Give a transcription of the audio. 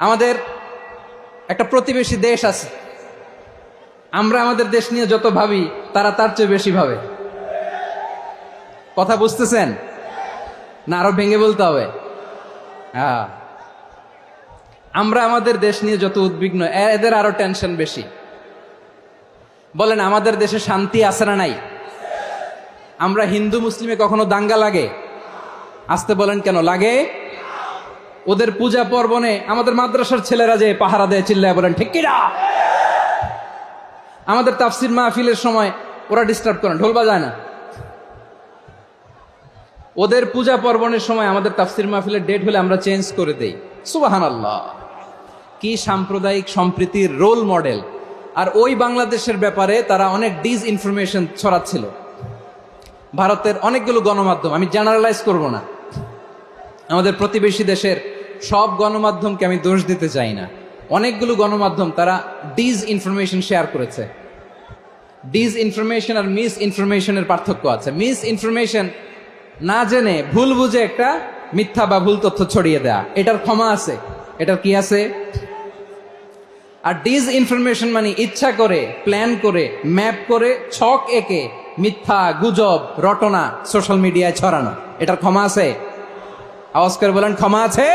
আমাদের একটা প্রতিবেশী দেশ আছে, আমরা আমাদের দেশ নিয়ে যত ভাবি তারা তার চেয়ে বেশি ভাবে। কথা বুঝতেছেন না? আরো ভেঙে বলতে হবে। হ্যাঁ, আমরা আমাদের দেশ নিয়ে যত উদ্বিগ্ন, এদের আরো টেনশন বেশি। বলেন, আমাদের দেশে শান্তি আছে না নাই? আমরা হিন্দু মুসলিমে কখনো দাঙ্গা লাগে? আসতে বলেন, কেন লাগে? ওদের পূজা পার্বণে আমাদের মাদ্রাসার ছেলেরা যে পাহারা দেয়, চিল্লায় বলেন ঠিক কিনা? আমাদের তাফসির মাহফিলের সময় ওরা ডিস্টার্ব করেন, ঢোল বাজায় না। ওদের পূজা পার্বণের সময় আমাদের তাফসির মাহফিলের ডেট হলে আমরা চেঞ্জ করে দেই। সুবহানাল্লাহ, কি সাম্প্রদায়িক সম্প্রীতির রোল মডেল। আর ওই বাংলাদেশের ব্যাপারে তারা অনেক ডিস ইনফরমেশন ছড়াচ্ছিল। ভারতের অনেকগুলো গণমাধ্যম, আমি জেনারেলাইজ করব না, আমাদের প্রতিবেশী দেশের সব গণমাধ্যমকে আমি দোষ দিতে চাই না, অনেকগুলো গণমাধ্যম তারা ডিস ইনফরমেশন শেয়ার করেছে। ডিস ইনফরমেশন আর মিস ইনফরমেশনের পার্থক্য আছে। মিস ইনফরমেশন না জেনে ভুল বুঝে একটা মিথ্যা বা ভুল তথ্য ছড়িয়ে দেয়া, এটার ক্ষমা আছে, এটার কি আছে? আর ডিস ইনফরমেশন মানে ইচ্ছা করে, প্ল্যান করে, ম্যাপ করে, ছক এঁকে মিথ্যা, গুজব, রটনা সোশ্যাল মিডিয়ায় ছড়ানো, এটার ক্ষমা আছে? আওয়াজ করে বলেন, ক্ষমা আছে?